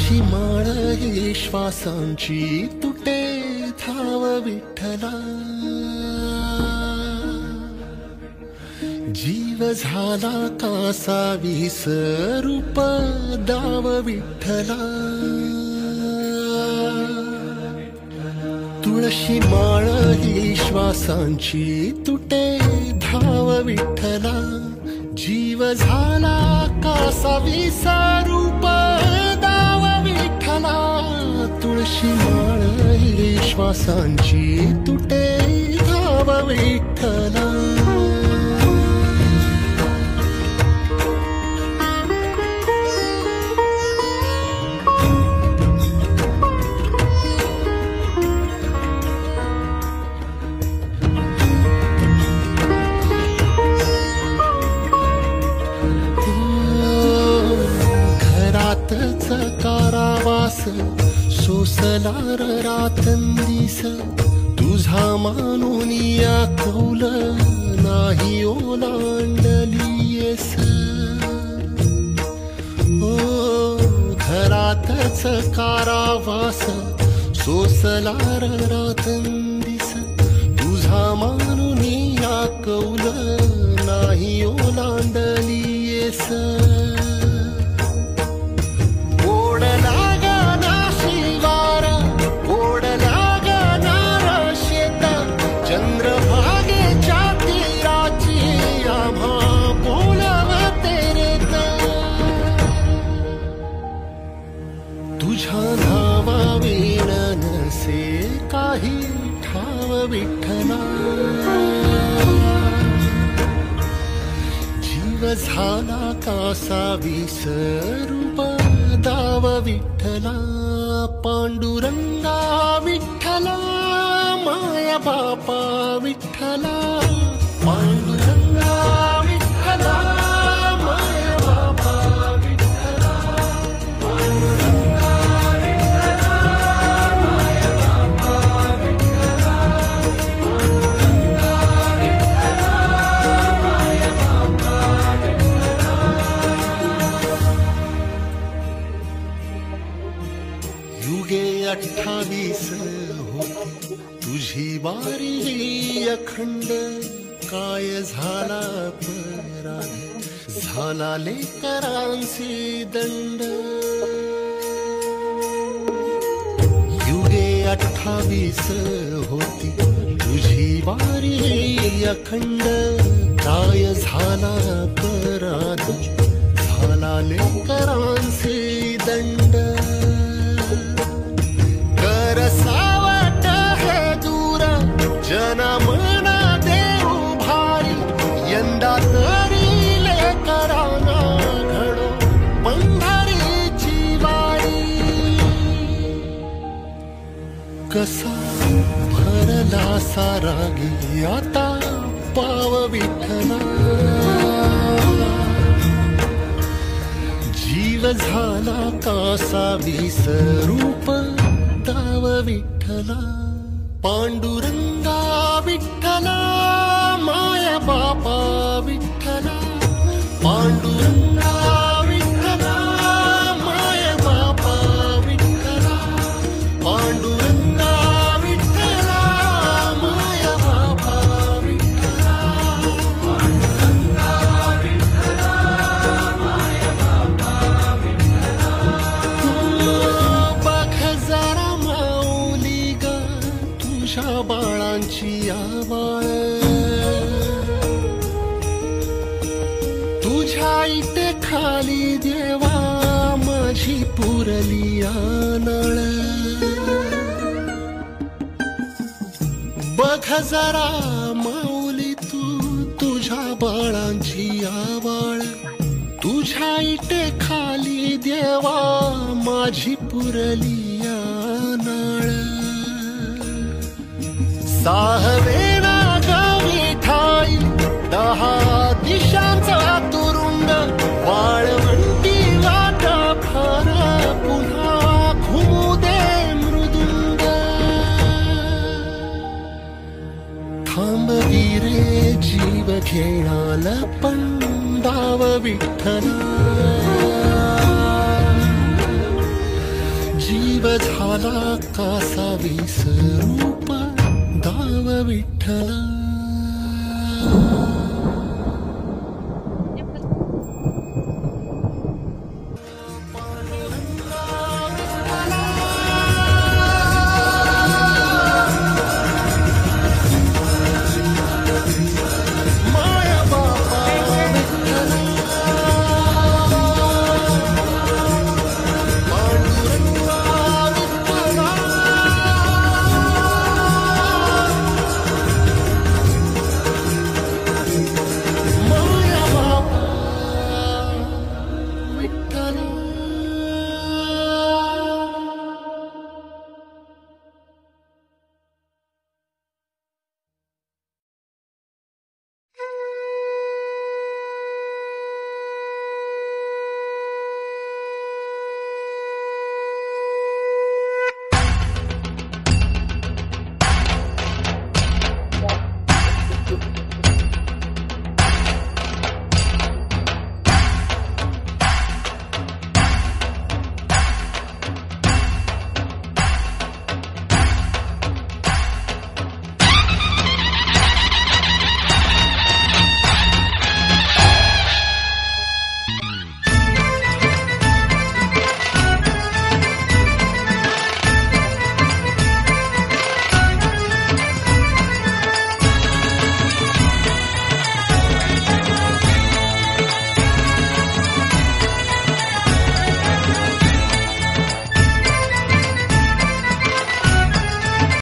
तुळशी माळ ही श्वासांची तुटे धाव विठ्ठला, जीव झाला कासा विसरूप दाव विठ्ठला. तुळशी माळ ही श्वासांची तुटे धाव विठ्ठला, जीव झाला कासा विसरूप दाव विठ्ठला. तुळशी माळ ही श्वासांची तुटे धाव विठ्ठला. कारावास सोसलार रातंदिस, तुझा मानून या कौल नाही ओलांडलीयस. ओ घरातच कारावास सोसलार रातंदिस, तुझा मानून या कौल नाही ओलांडलीयस. तुझ्या नावा विण नसे काही ठाव विठ्ठला, जीव झाला कासा विसरूप दाव विठ्ठला. पांडुरंगा विठ्ठला माया बापा विठ्ठला, पांडुरंगा विठ्ठला माया बापा विठ्ठला. युगे 28 होती तुझी वारी अखंड, काय झाला पराध झाला लेकरांचे दंड. युगे 28 होती तुझी वारी अखंड, काय झाला पराध झाला लेकरांचे दंड. सावट हे दूर जनमना देऊ भारी, यंदा तरी लेकरांना घडो पंढरीची वारी. कसा भरला सारागी आता पाव विठ्ठला, जीव झाला कासा विसरूप दाव विठ्ठला. पांडुरंगा विठ्ठला माया बापा विठ्ठला, पांडुरंगा विठ्ठला माया बापा विठ्ठला, पांडुरंगा विठ्ठला माया बापा विठ्ठला, पांडुरंगा विठ्ठला माया बापा विठ्ठला. बघ जरा माऊली ग तुझ्या बाळांची आवाळ, तुझ्या इथे खाली देवा माझी पुरली नळ. बघ जरा माऊली तू तुझ्या बाळांची आवाळ, तुझ्या इथे खाली देवा माझी पुरली नळ. साहवेना गावी ठाई 10 दिशांचा तुरुंग, वाळवंटी वाटा फार पुन्हा घुमू दे मृदुंग. थांबवी रे जीव घेणाला पंडाव विठ्ठला, जीव झाला कासावीस रूप दाव विठ्ठला.